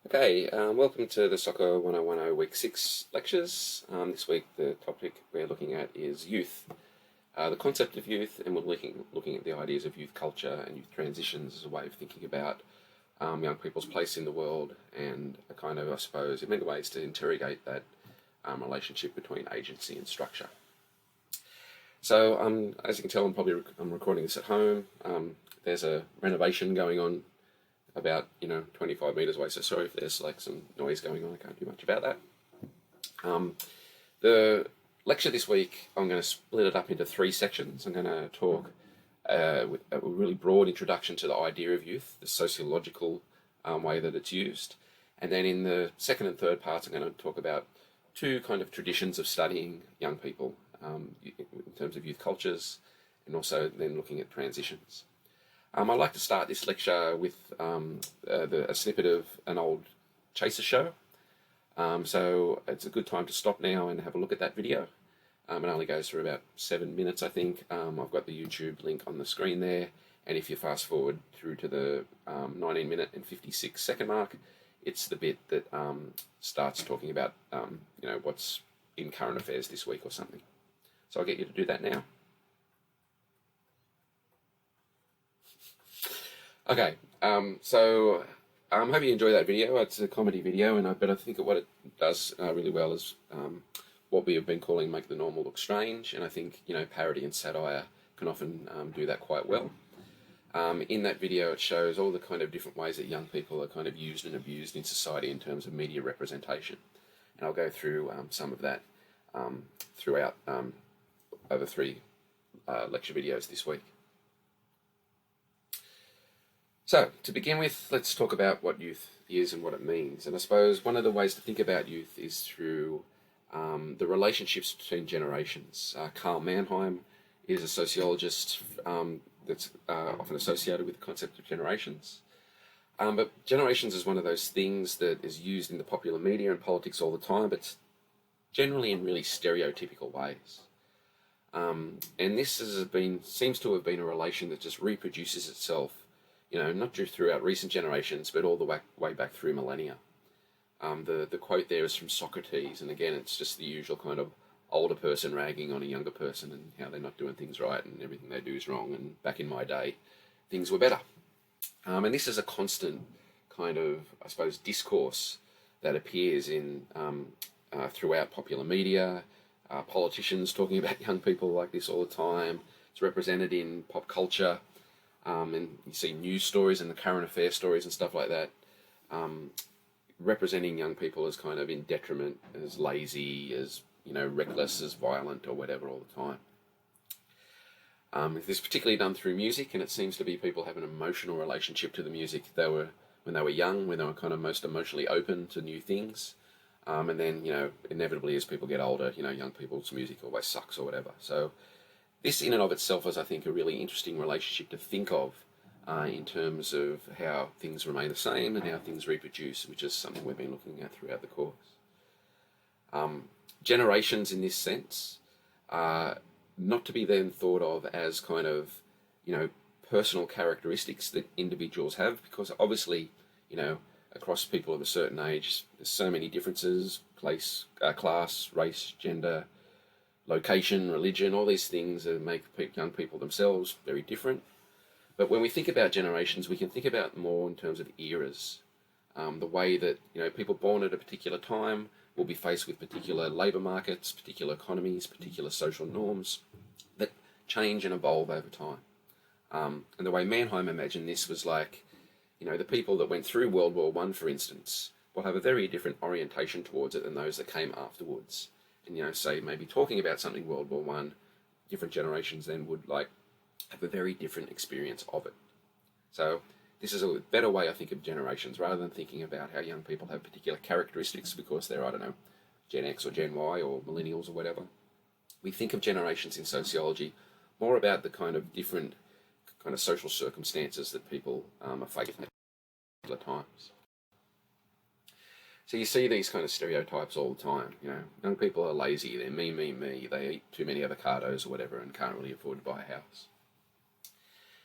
Okay, welcome to the SOCA1010 Week 6 lectures. This week the topic we're looking at is youth, the concept of youth, and we're looking at the ideas of youth culture and youth transitions as a way of thinking about young people's place in the world and a kind of, I suppose, in many ways to interrogate that relationship between agency and structure. So as you can tell, I'm recording this at home. There's a renovation going on about 25 metres away, so sorry if there's like some noise going on. I can't do much about that. The lecture this week, I'm going to split it up into 3 sections. I'm going to talk with a really broad introduction to the idea of youth, the sociological way that it's used, and then in the second and third parts I'm going to talk about 2 kind of traditions of studying young people in terms of youth cultures, and also then looking at transitions. I'd like to start this lecture with a snippet of an old Chaser show. So it's a good time to stop now and have a look at that video. It only goes for about 7 minutes, I think. I've got the YouTube link on the screen there. And if you fast forward through to the 19-minute and 56-second mark, it's the bit that starts talking about what's in current affairs this week or something. So I'll get you to do that now. Okay, so I hope you enjoy that video. It's a comedy video, but I think what it does really well is what we have been calling make the normal look strange, and I think parody and satire can often do that quite well. In that video, it shows all the kind of different ways that young people are kind of used and abused in society in terms of media representation, and I'll go through some of that throughout over 3 lecture videos this week. So, to begin with, let's talk about what youth is and what it means. And I suppose one of the ways to think about youth is through the relationships between generations. Karl Mannheim is a sociologist that's often associated with the concept of generations. But generations is one of those things that is used in the popular media and politics all the time, but generally in really stereotypical ways. And this seems to have been a relation that just reproduces itself, not just throughout recent generations, but all the way back through millennia. The quote there is from Socrates, and again, it's just the usual kind of older person ragging on a younger person and how they're not doing things right and everything they do is wrong, and back in my day, things were better. And this is a constant kind of, I suppose, discourse that appears in throughout popular media, politicians talking about young people like this all the time. It's represented in pop culture. And you see news stories and the current affair stories and stuff like that, representing young people as kind of in detriment, as lazy, as reckless, as violent or whatever all the time. This is particularly done through music, and it seems to be people have an emotional relationship to the music when they were young, when they were kind of most emotionally open to new things. And then, inevitably as people get older, young people's music always sucks or whatever. So this in and of itself is, I think, a really interesting relationship to think of in terms of how things remain the same and how things reproduce, which is something we've been looking at throughout the course. Generations in this sense are not to be then thought of as kind of, personal characteristics that individuals have, because obviously, across people of a certain age, there's so many differences, class, race, gender, location, religion, all these things that make young people themselves very different. But when we think about generations, we can think about more in terms of eras. The way that people born at a particular time will be faced with particular labour markets, particular economies, particular social norms that change and evolve over time. And the way Mannheim imagined this was like, the people that went through World War I, for instance, will have a very different orientation towards it than those that came afterwards. And, say maybe talking about something World War I, different generations then would have a very different experience of it. So this is a better way, I think, of generations, rather than thinking about how young people have particular characteristics because they're, Gen X or Gen Y or millennials or whatever. We think of generations in sociology more about the kind of different kind of social circumstances that people are facing at particular times. So you see these kind of stereotypes all the time. Young people are lazy, they're me, they eat too many avocados or whatever and can't really afford to buy a house.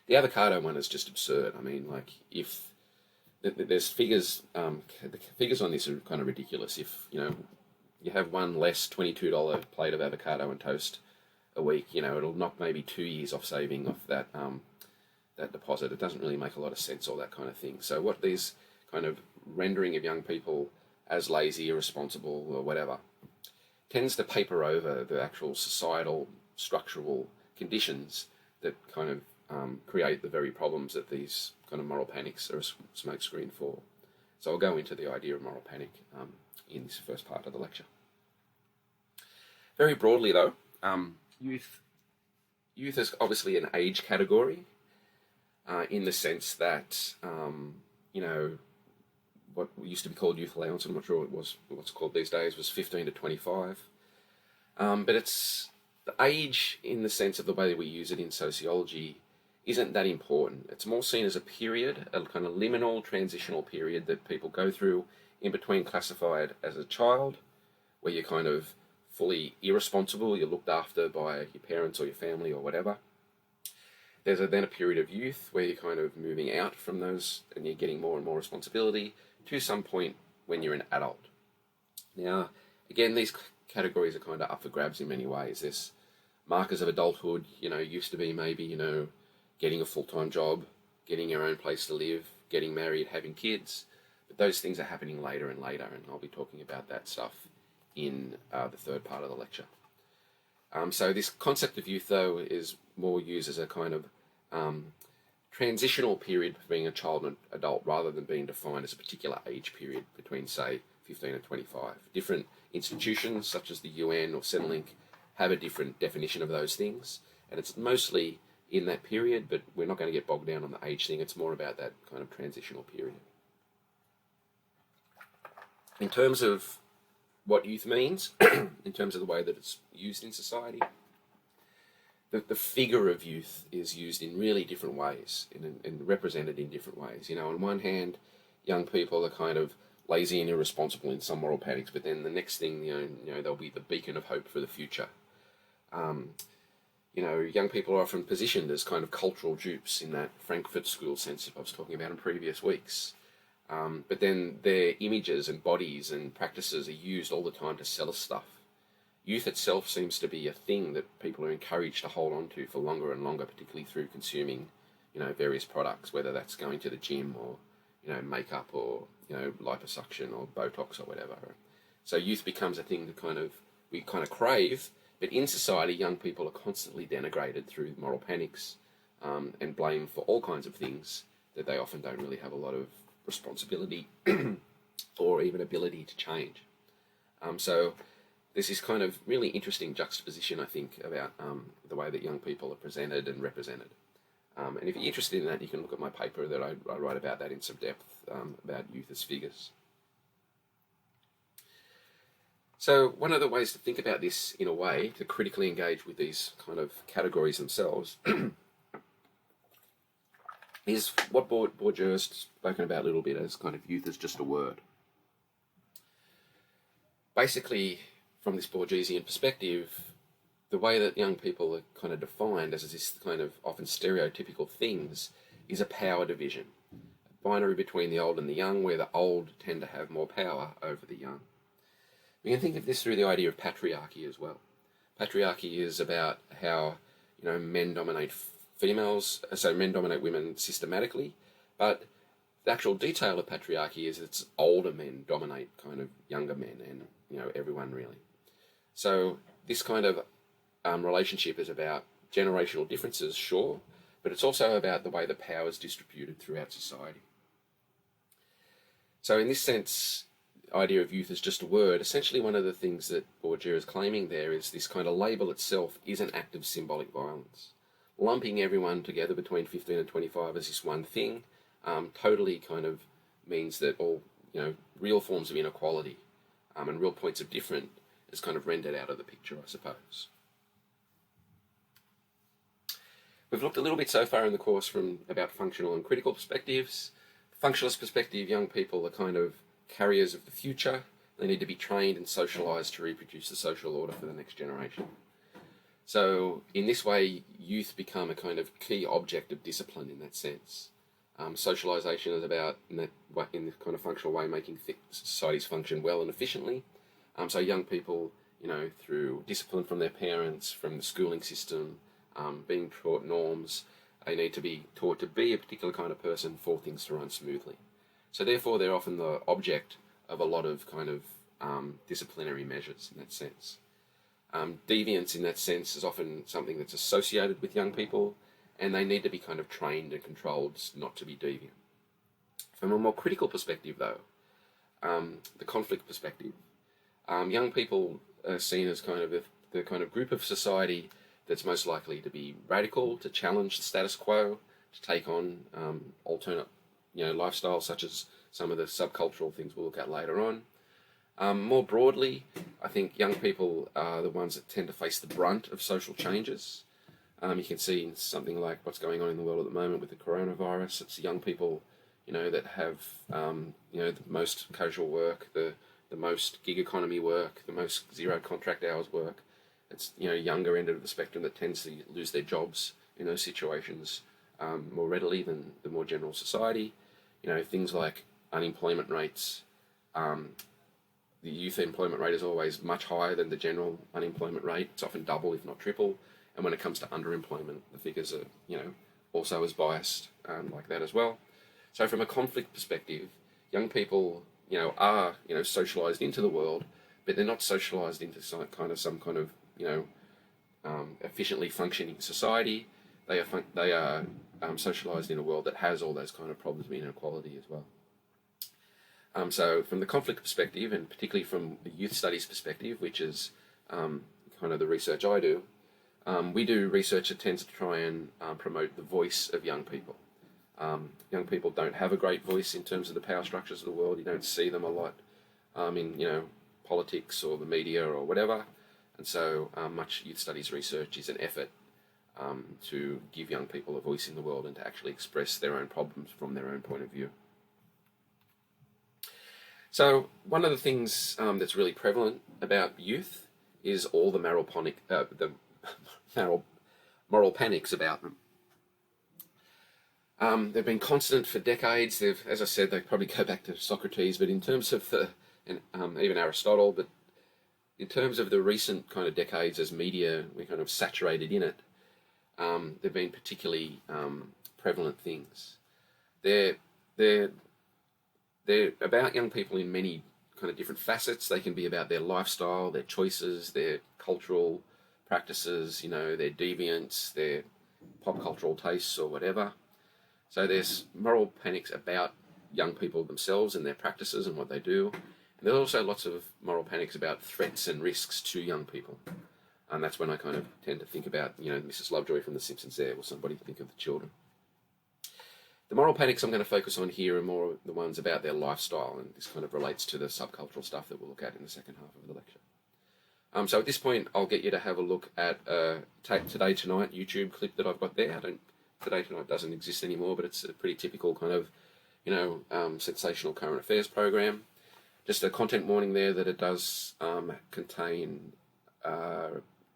The avocado one is just absurd. I mean, if there's figures. The figures on this are kind of ridiculous. If you have one less $22 plate of avocado and toast a week, it'll knock maybe 2 years off saving off that that deposit. It doesn't really make a lot of sense, all that kind of thing. So what these kind of rendering of young people as lazy, irresponsible, or whatever tends to paper over the actual societal structural conditions that kind of create the very problems that these kind of moral panics are a smokescreen for. So I'll go into the idea of moral panic in this first part of the lecture. Very broadly though, youth is obviously an age category in the sense that, what used to be called youth allowance, I'm not sure what's called these days, was 15 to 25. But it's the age in the sense of the way that we use it in sociology isn't that important. It's more seen as a period, a kind of liminal transitional period that people go through in between classified as a child, where you're kind of fully irresponsible, you're looked after by your parents or your family or whatever. There's then a period of youth where you're kind of moving out from those and you're getting more and more responsibility to some point when you're an adult. Now, again, these categories are kind of up for grabs in many ways. There's markers of adulthood, used to be maybe, getting a full-time job, getting your own place to live, getting married, having kids. But those things are happening later and later, and I'll be talking about that stuff in the third part of the lecture. So this concept of youth, though, is more used as a kind of transitional period between being a child and adult, rather than being defined as a particular age period between, say, 15 and 25. Different institutions, such as the UN or Centrelink, have a different definition of those things, and it's mostly in that period, but we're not going to get bogged down on the age thing. It's more about that kind of transitional period. In terms of what youth means, in terms of the way that it's used in society, the figure of youth is used in really different ways and represented in different ways. On one hand, young people are kind of lazy and irresponsible in some moral panics, but then the next thing, they'll be the beacon of hope for the future. Young people are often positioned as kind of cultural dupes in that Frankfurt School sense that I was talking about in previous weeks. But then their images and bodies and practices are used all the time to sell us stuff. Youth itself seems to be a thing that people are encouraged to hold on to for longer and longer, particularly through consuming, various products, whether that's going to the gym or, makeup or, liposuction or Botox or whatever. So youth becomes a thing that we kind of crave, but in society, young people are constantly denigrated through moral panics and blamed for all kinds of things that they often don't really have a lot of responsibility or even ability to change. So there's this kind of really interesting juxtaposition, I think, about the way that young people are presented and represented. And if you're interested in that, you can look at my paper that I write about that in some depth, about youth as figures. So one of the ways to think about this in a way, to critically engage with these kind of categories themselves, is what Bourdieu has spoken about a little bit as kind of youth as just a word. Basically, from this Bourdieusian perspective, the way that young people are kind of defined as this kind of often stereotypical things is a power division, a binary between the old and the young, where the old tend to have more power over the young. We can think of this through the idea of patriarchy as well. Patriarchy is about how, men dominate men dominate women systematically, but the actual detail of patriarchy is it's older men dominate kind of younger men and, everyone really. So this kind of relationship is about generational differences, sure, but it's also about the way the power is distributed throughout society. So in this sense, the idea of youth as just a word, essentially one of the things that Bourdieu is claiming there is this kind of label itself is an act of symbolic violence. Lumping everyone together between 15 and 25 as this one thing totally kind of means that all, real forms of inequality and real points of difference is kind of rendered out of the picture, I suppose. We've looked a little bit so far in the course from about functional and critical perspectives. Functionalist perspective, young people are kind of carriers of the future. They need to be trained and socialised to reproduce the social order for the next generation. So in this way, youth become a kind of key object of discipline in that sense. Socialization is about, in the kind of functional way, making societies function well and efficiently. So young people, through discipline from their parents, from the schooling system, being taught norms, they need to be taught to be a particular kind of person for things to run smoothly. So therefore, they're often the object of a lot of kind of disciplinary measures in that sense. Deviance in that sense is often something that's associated with young people, and they need to be kind of trained and controlled not to be deviant. From a more critical perspective, though, the conflict perspective, young people are seen as kind of the kind of group of society that's most likely to be radical, to challenge the status quo, to take on alternate, lifestyles such as some of the subcultural things we'll look at later on. More broadly, I think young people are the ones that tend to face the brunt of social changes. You can see in something like what's going on in the world at the moment with the coronavirus. It's young people, that have, the most casual work, the most gig economy work, the most zero contract hours work. It's, younger end of the spectrum that tends to lose their jobs in those situations more readily than the more general society. Things like unemployment rates. The youth employment rate is always much higher than the general unemployment rate. It's often double, if not triple. And when it comes to underemployment, the figures are, also as biased like that as well. So from a conflict perspective, young people, are, socialised into the world, but they're not socialised into some kind of, efficiently functioning society. They are socialised in a world that has all those kind of problems of inequality as well. So from the conflict perspective, and particularly from the youth studies perspective, which is kind of the research I do, we do research that tends to try and promote the voice of young people. Young people don't have a great voice in terms of the power structures of the world. You don't see them a lot in politics or the media or whatever. And so much youth studies research is an effort to give young people a voice in the world and to actually express their own problems from their own point of view. So one of the things that's really prevalent about youth is all the moral panics about them. They've been constant for decades. As I said, they probably go back to Socrates, but in terms of even Aristotle, but in terms of the recent kind of decades as media, we're kind of saturated in it. They've been particularly prevalent things. They're about young people in many kind of different facets. They can be about their lifestyle, their choices, their cultural practices, their deviance, their pop cultural tastes or whatever. So there's moral panics about young people themselves and their practices and what they do. And there's also lots of moral panics about threats and risks to young people. And that's when I kind of tend to think about, Mrs. Lovejoy from The Simpsons there, or somebody think of the children. The moral panics I'm going to focus on here are more the ones about their lifestyle, and this kind of relates to the subcultural stuff that we'll look at in the second half of the lecture. So at this point, I'll get you to have a look at Today Tonight YouTube clip that I've got there. Today Tonight doesn't exist anymore, but it's a pretty typical kind of, sensational current affairs program. Just a content warning there that it does contain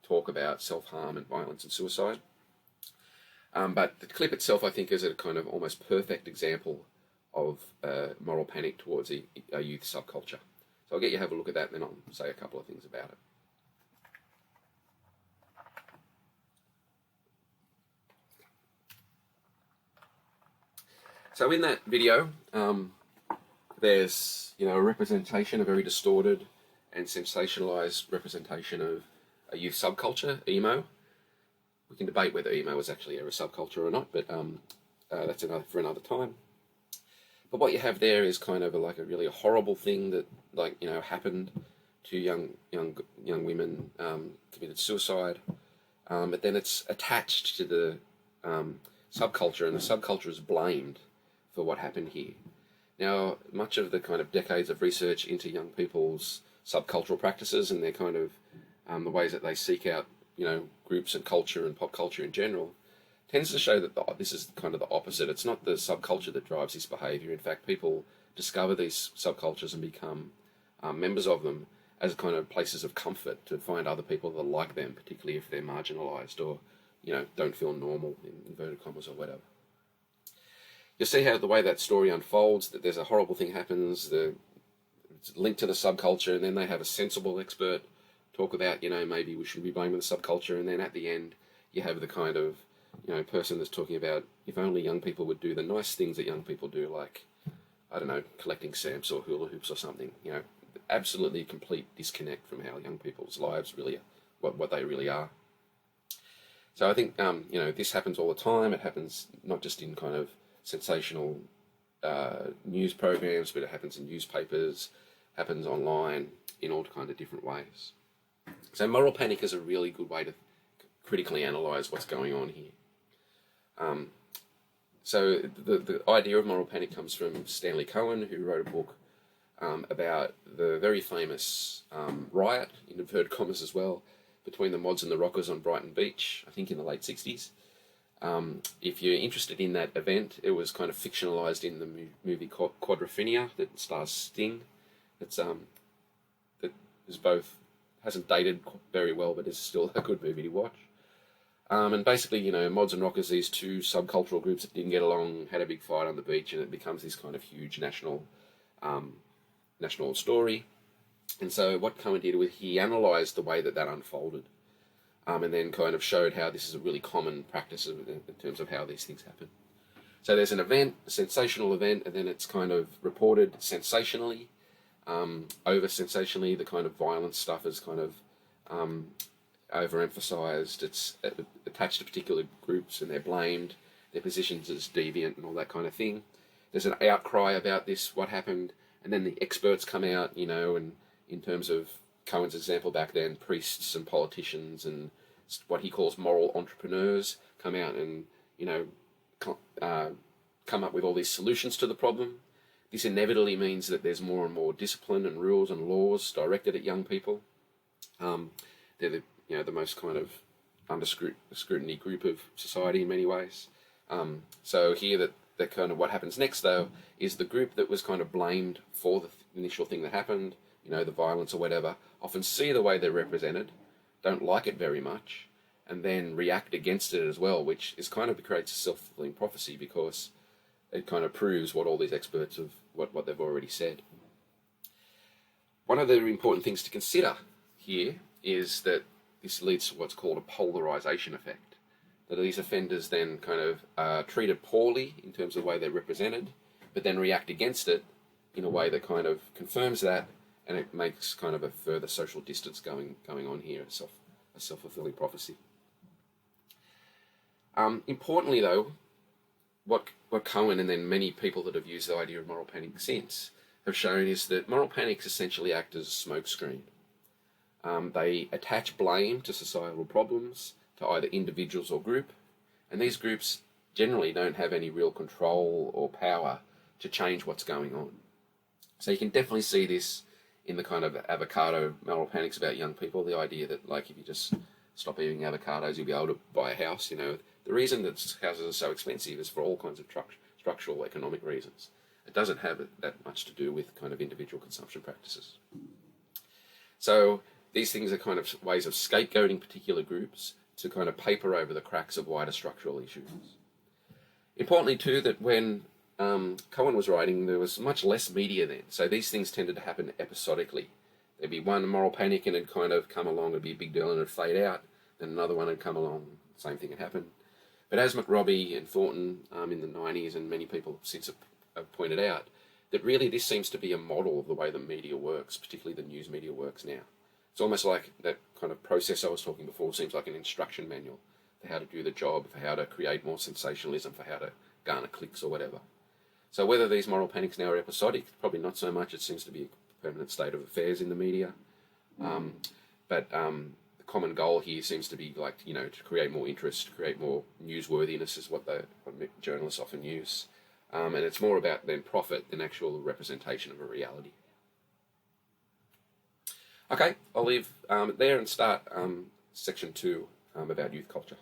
talk about self-harm and violence and suicide. But the clip itself, I think, is a kind of almost perfect example of moral panic towards a youth subculture. So I'll get you to have a look at that, and then I'll say a couple of things about it. So in that video, there's a representation, a very distorted and sensationalized representation of a youth subculture, emo. We can debate whether emo is actually a subculture or not, but that's for another time. But what you have there is kind of a really horrible thing that happened to young women, committed suicide. But then it's attached to the subculture, and the subculture is blamed for what happened here. Now, much of the kind of decades of research into young people's subcultural practices and their kind of the ways that they seek out, groups and culture and pop culture in general, tends to show that this is kind of the opposite. It's not the subculture that drives this behaviour. In fact, people discover these subcultures and become members of them as kind of places of comfort to find other people that like them, particularly if they're marginalised or, don't feel normal, in inverted commas or whatever. you see how the way that story unfolds, that there's a horrible thing happens, it's linked to the subculture, and then they have a sensible expert talk about, maybe we shouldn't be blaming the subculture, and then at the end you have the kind of, person that's talking about if only young people would do the nice things that young people do, like, I don't know, collecting stamps or hula hoops or something. Absolutely complete disconnect from how young people's lives really are, what they really are. So I think, this happens all the time. It happens not just in kind of sensational news programs, but it happens in newspapers, happens online in all kind of different ways. So moral panic is a really good way to critically analyse what's going on here. So the idea of moral panic comes from Stanley Cohen, who wrote a book about the very famous riot, in inverted commas as well, between the mods and the rockers on Brighton Beach, I think in the late 60s. If you're interested in that event, it was kind of fictionalised in the movie Quadrophenia that stars Sting. That is both, hasn't dated very well, but is still a good movie to watch. And basically, mods and rockers, these two subcultural groups that didn't get along, had a big fight on the beach, and it becomes this kind of huge national story. And so what Cohen did was he analysed the way that unfolded, and then kind of showed how this is a really common practice in terms of how these things happen. So there's an event, a sensational event, and then it's kind of reported sensationally, over-sensationally. The kind of violent stuff is kind of overemphasized. It's attached to particular groups, and they're blamed. Their positions as deviant and all that kind of thing. There's an outcry about this, what happened, and then the experts come out, and in terms of Cohen's example back then, priests and politicians and what he calls moral entrepreneurs come out and, come up with all these solutions to the problem. This inevitably means that there's more and more discipline and rules and laws directed at young people. They're the most kind of under scrutiny group of society in many ways. So here that kind of what happens next, though, is the group that was kind of blamed for the initial thing that happened, the violence or whatever, often see the way they're represented, don't like it very much, and then react against it as well, which is kind of creates a self-fulfilling prophecy, because it kind of proves what all these experts have, what they've already said. One of the important things to consider here is that this leads to what's called a polarization effect. That these offenders then kind of are treated poorly in terms of the way they're represented, but then react against it in a way that kind of confirms that, and it makes kind of a further social distance going on here, a self-fulfilling prophecy. Importantly, though, what Cohen and then many people that have used the idea of moral panic since have shown is that moral panics essentially act as a smokescreen. They attach blame to societal problems, to either individuals or group, and these groups generally don't have any real control or power to change what's going on. So you can definitely see this in the kind of avocado moral panics about young people, the idea that, like, if you just stop eating avocados, you'll be able to buy a house. The reason that houses are so expensive is for all kinds of structural economic reasons. It doesn't have that much to do with kind of individual consumption practices. So these things are kind of ways of scapegoating particular groups to kind of paper over the cracks of wider structural issues. Importantly, too, that when Cohen was writing, there was much less media then. So these things tended to happen episodically. There'd be one moral panic and it'd kind of come along, it'd be a big deal and it'd fade out. Then another one would come along, same thing had happened. But as McRobbie and Thornton in the 90s, and many people since have pointed out, that really this seems to be a model of the way the media works, particularly the news media works now. It's almost like that kind of process I was talking before seems like an instruction manual for how to do the job, for how to create more sensationalism, for how to garner clicks or whatever. So whether these moral panics now are episodic, probably not so much. It seems to be a permanent state of affairs in the media. But the common goal here seems to be to create more interest, to create more newsworthiness is what journalists often use. And it's more about then profit than actual representation of a reality. Okay, I'll leave it there and start section 2 about youth culture.